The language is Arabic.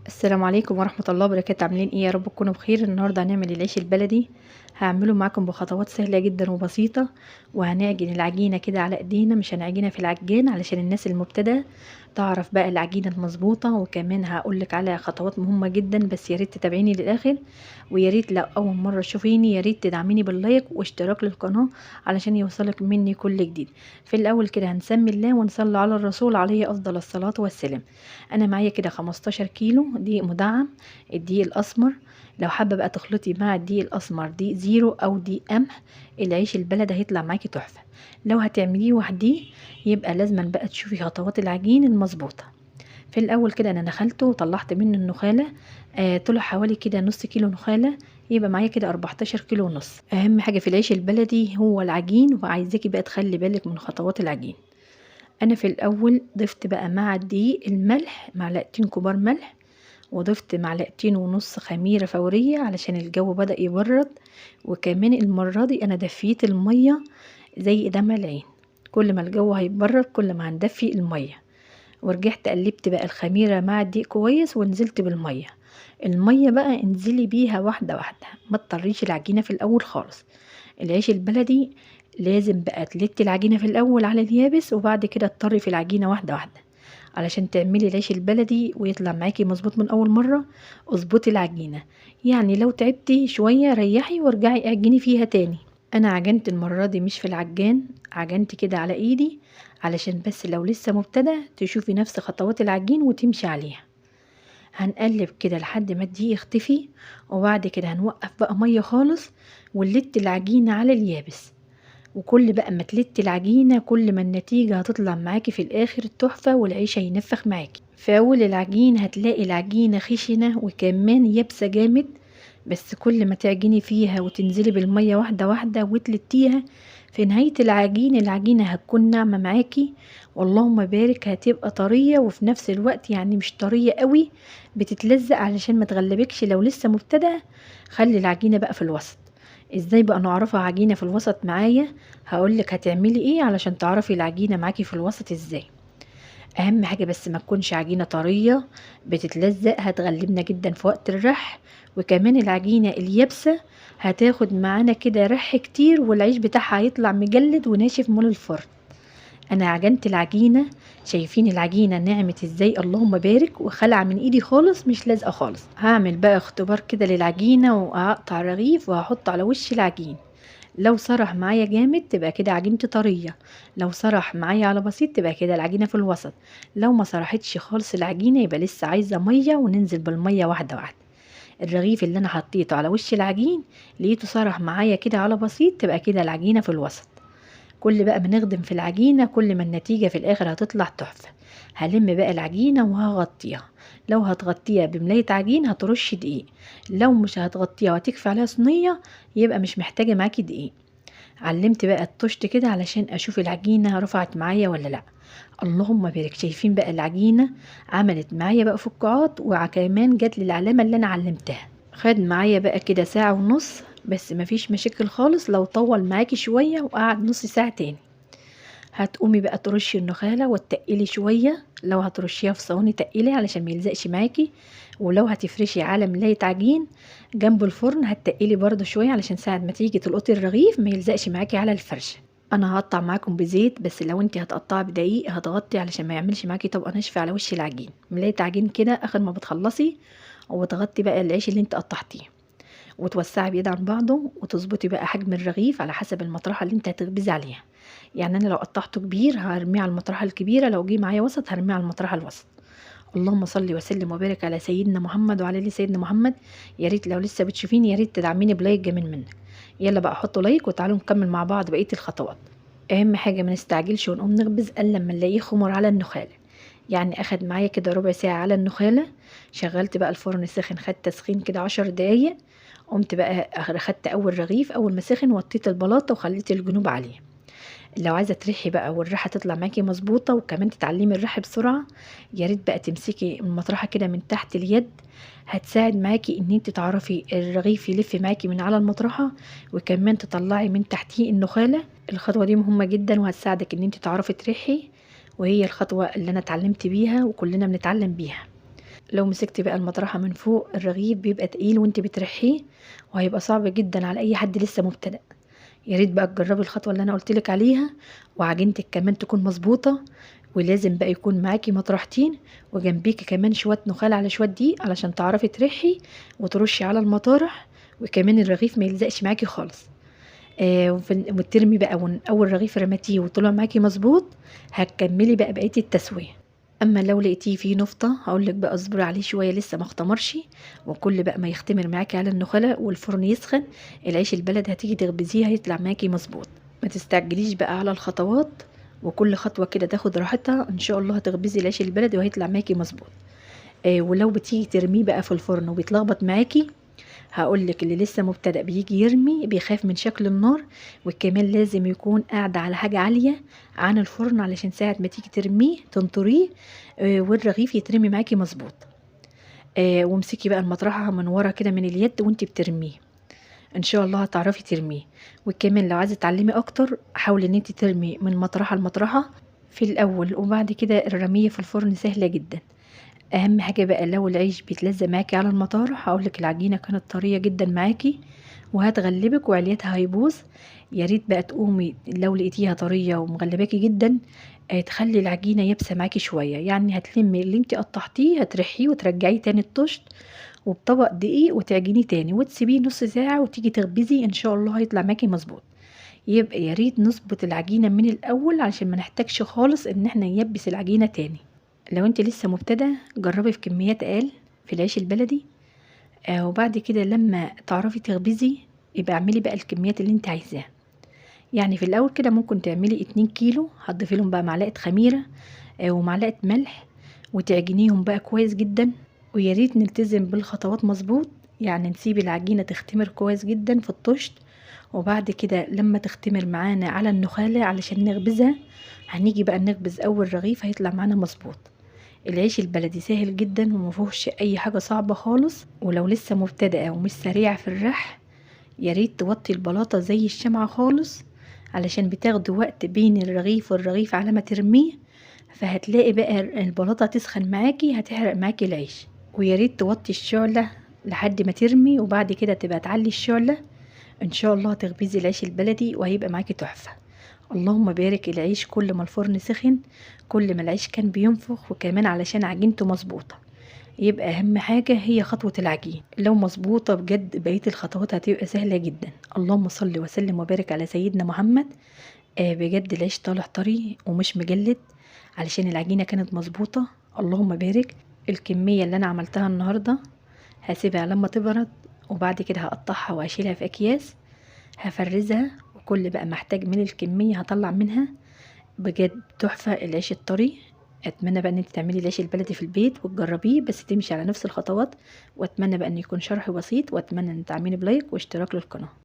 السلام عليكم ورحمة الله وبركاته. عاملين ايه؟ يا رب تكونوا بخير. النهارده هنعمل العيش البلدي. هعمله معاكم بخطوات سهلة جدا وبسيطة، وهنعجن العجينة كده على ايدينا، مش هنعجنها في العجان علشان الناس المبتدئة تعرف بقى العجينة المظبوطة. وكمان هقولك على خطوات مهمة جدا، بس يا ريت تتابعيني للآخر. ويا ريت لو أول مرة تشوفيني يا ريت تدعميني باللايك واشتراك للقناة علشان يوصلك مني كل جديد. في الأول كده هنسمي الله ونصلي على الرسول عليه أفضل الصلاة والسلام. انا معايا كده 15 كيلو دقيق مدعم، الدقيق الاسمر. لو حابه بقى تخلطي مع الدقيق الاسمر دقيق زيرو او دقيق قمح، العيش البلدي هيطلع معاكي تحفه. لو هتعمليه وحديه يبقى لازما بقى تشوفي خطوات العجين المظبوطه. في الاول كده انا نخلته وطلعت منه النخاله. طلع حوالي كده نص كيلو نخاله، يبقى معايا كده 14 كيلو ونص. اهم حاجه في العيش البلدي هو العجين، وعايزاكي بقى تخلي بالك من خطوات العجين. انا في الاول ضفت بقى مع الدقيق الملح، معلقتين كبار ملح، وضفت معلقتين ونص خميرة فورية علشان الجو بدأ يبرد. وكمان المرة دي انا دفيت المية زي دمع العين، كل ما الجو هيبرد كل ما هندفي المية. ورجعت قلبت بقى الخميرة مع الدقيق كويس ونزلت بالمية. المية بقى انزلي بيها واحدة واحدة، ما تطريش العجينة في الاول خالص. العيش البلدي لازم بقى تلتي العجينة في الأول على اليابس، وبعد كده تطري في العجينة واحدة واحدة علشان تعملي العيش البلدي ويطلع معاكي مظبوط من أول مرة. اظبطي العجينة، يعني لو تعبتي شوية ريحي وارجعي اعجني فيها تاني. أنا عجنت المرة دي مش في العجان، عجنت كده على ايدي علشان بس لو لسه مبتدأ تشوفي نفس خطوات العجين وتمشي عليها. هنقلب كده لحد ما الدقيق يختفي، وبعد كده هنوقف بقى مية خالص ونلت العجينة على اليابس. وكل بقى ما تلتي العجينة كل ما النتيجة هتطلع معاكي في الآخر تحفة، والعيش هينفخ معاكي. في أول العجين هتلاقي العجينة خشنة وكمان يابسة جامد، بس كل ما تعجني فيها وتنزلي بالمية واحدة واحدة وتلتيها، في نهاية العجينة هتكون ناعمة معاكي، واللهم بارك هتبقى طرية وفي نفس الوقت يعني مش طرية قوي بتتلزق. علشان ما تغلبكش لو لسه مبتدأ، خلي العجينة بقى في الوسط. ازاي بقى نعرفها عجينة في الوسط معايا؟ هقولك هتعملي ايه علشان تعرفي العجينة معاكي في الوسط ازاي. اهم حاجة بس ما تكونش عجينة طرية بتتلزق، هتغلبنا جدا في وقت الرح. وكمان العجينة اليابسة هتاخد معانا كده رح كتير، والعيش بتاعها هيطلع مجلد وناشف مول الفرن. انا عجنت العجينة، شايفين العجينة نعمت ازاي؟ اللهم بارك، وخلع من ايدي خالص مش لازقة خالص. هعمل بقى اختبار كده للعجينة، وهقطع رغيف وهحطه على وش العجين. لو سرح معايا جامد تبقى كده عجينتي طرية، لو سرح معايا على بسيط تبقى كده العجينة في الوسط. لو ما سرحتش خالص العجينة يبقى لسه عايزة مية، وننزل بالمية واحدة واحدة. الرغيف اللي انا حطيته على وش العجين لقيته سرح معايا كده على بسيط، تبقى كده العجينة في الوسط. كل بقى ما نخدم في العجينة كل ما النتيجة في الآخر هتطلع تحفة. هلم بقى العجينة وهغطيها. لو هتغطيها بملاية عجين هترش دقيق، لو مش هتغطيها وهتكفي عليها صينية يبقى مش محتاجة معاكي دقيق. علمت بقى الطشت كده علشان اشوف العجينة رفعت معايا ولا لا. اللهم بارك، شايفين بقى العجينة عملت معايا بقى فقاعات، وكمان جات لي العلامة اللي انا علمتها. خد معايا بقى كده ساعة ونص، بس مفيش مشاكل خالص لو طول معاكي شوية وقعد نص ساعة تاني. هتقومي بقى ترشي النخالة وتقلي شوية، لو هترشيها في صواني تقلي علشان ما يلزقش معاكي. ولو هتفرشي على ملاية عجين جنب الفرن هتقلي برضو شوية علشان ساعة ما تيجي تلقطي الرغيف ما يلزقش معاكي على الفرشة. انا هقطع معاكم بزيت، بس لو انت هتقطعي بدقيق هتغطي علشان ما يعملش معاكي طبقة ناشفة على وش العجين. ملاية عجين كده اخر ما بتخلصي، وتغطي بقى العيش اللي انت قطعتيه، وتوسعي بايد عن بعضه، وتظبطي بقى حجم الرغيف على حسب المطرحة اللي انت هتخبزي عليها. يعني انا لو قطعته كبير هرميه على المطرحة الكبيرة، لو جه معايا وسط هرميه على المطرحة الوسط. اللهم صل وسلم وبارك على سيدنا محمد وعلى ال سيدنا محمد. يا ريت لو لسه بتشوفيني يا ريت تدعميني بلايك جميل منك. يلا بقى حطوا لايك وتعالوا نكمل مع بعض بقية الخطوات. اهم حاجة ما نستعجلش ونقوم نخبز الا لما نلاقيه خمر على النخالة. يعني اخد معايا كده ربع ساعة على النخالة. شغلت بقى الفرن سخن، خد تسخين كده 10 دقايق. قمت بقى اخدت اول رغيف، اول ما سخن وطيت البلاطة وخليت الجنوب عليه. لو عايزه تريحي بقى والريحه تطلع معاكي مظبوطه وكمان تتعلمي الريحه بسرعه، يا ريت بقى تمسكي المطرحه كده من تحت اليد، هتساعد معاكي ان انت تعرفي الرغيف يلف معاكي من على المطرحه، وكمان تطلعي من تحتيه النخاله. الخطوه دي مهمه جدا وهتساعدك ان انت تعرفي تريحي، وهي الخطوه اللي انا اتعلمت بيها وكلنا بنتعلم بيها. لو مسكتي بقى المطرحة من فوق الرغيف بيبقى تقيل وانت بترحيه، وهيبقى صعب جدا على اي حد لسه مبتدئ. يا ريت بقى تجربي الخطوة اللي انا قلتلك عليها، وعجينتك كمان تكون مظبوطة. ولازم بقى يكون معاكي مطرحتين، وجنبيكي كمان شوية نخال على شوية دقيق علشان تعرفي ترحي وترشي على المطارح، وكمان الرغيف ما يلزقش معاكي خالص. وترمي بقى اول رغيف رميتيه وطلع معاكي مظبوط، هتكملي بقى بقية التسوية. اما لو لقيتيه فيه نفطة هقولك بقى اصبري عليه شوية لسه ما اختمرش، وكل بقى ما يختمر معاكي على النخالة والفرن يسخن، العيش البلد هتيجي تخبزيه هيطلع معاكي مظبوط. ما تستعجليش بقى على الخطوات، وكل خطوة كده تاخد راحتها، ان شاء الله هتخبزي العيش البلدي وهيطلع معاكي مظبوط. ولو بتيجي ترميه بقى في الفرن وبيتلخبط معاكي، هقولك اللي لسه مبتدئ بيجي يرمي بيخاف من شكل النار، وكمان لازم يكون قاعد على حاجة عالية عن الفرن علشان ساعة ما تيجي ترميه تنطريه، والرغيف يترمي معاكي مظبوط. وامسكي بقى المطرحة من ورا كده من اليد وانت بترميه، ان شاء الله هتعرفي ترميه. وكمان لو عايزة تتعلمي اكتر حاولي ان انت ترمي من مطرحة لمطرحة في الاول، وبعد كده الرمية في الفرن سهلة جدا. اهم حاجة بقى لو العيش بيتلزق معاكي على المطارح، هقولك العجينة كانت طرية جدا معاكي وهتغلبك وعليتها هيبوظ. يا ريت بقى تقومي لو لقيتيها طرية ومغلباكي جدا، تخلي العجينة يابسة معاكي شوية، يعني هتلمي اللي انت قطعتيه هترحيه وترجعيه تاني الطشت وبطبق دقيق وتعجنيه تاني وتسيبيه نص ساعة وتيجي تخبزي ان شاء الله هيطلع معاكي مظبوط. يبقى يا ريت نظبط العجينة من الاول علشان ما نحتاجش خالص ان احنا نيبس العجينة تاني. لو انت لسه مبتدئ جربي في كميات اقل في العيش البلدي، وبعد كده لما تعرفي تخبزي يبقى اعملي بقى الكميات اللي انت عايزاها. يعني في الاول كده ممكن تعملي 2 كيلو، هتضيفي لهم بقى معلقه خميره ومعلقه ملح، وتعجنيهم بقى كويس جدا. ويا ريت نلتزم بالخطوات مظبوط، يعني نسيب العجينه تختمر كويس جدا في الطشت، وبعد كده لما تختمر معانا على النخاله علشان نخبزها، هنيجي بقى نخبز اول رغيف هيطلع معانا مظبوط. العيش البلدي سهل جدا ومفيهوش اي حاجه صعبه خالص. ولو لسه مبتدئه ومش سريعه في الرح، يا ريت توطي البلاطه زي الشمعة خالص علشان بتاخد وقت بين الرغيف والرغيف على ما ترميه، فهتلاقي بقى البلاطه تسخن معاكي هتحرق معاكي العيش. ويا ريت توطي الشعله لحد ما ترمي، وبعد كده تبقى تعلي الشعله، ان شاء الله هتخبزي العيش البلدي وهيبقى معاكي تحفه. اللهم بارك، العيش كل ما الفرن سخن كل ما العيش كان بينفخ، وكمان علشان عجينته مظبوطه. يبقى اهم حاجه هي خطوه العجين، لو مظبوطه بجد بقيه الخطوات هتبقى سهله جدا. اللهم صل وسلم وبارك على سيدنا محمد. بجد العيش طالع طري ومش مجلد علشان العجينه كانت مظبوطه. اللهم بارك. الكميه اللي انا عملتها النهارده هسيبها لما تبرد، وبعد كده هقطعها واشيلها في اكياس هفرزها، وكل بقى محتاج من الكميه هطلع منها. بجد تحفه العيش الطري. اتمنى بقى ان انت تعملي العيش البلدي في البيت وتجربيه، بس تمشي على نفس الخطوات. واتمنى بقى ان يكون شرح بسيط، واتمنى ان تعملي بلايك واشتراك للقناه.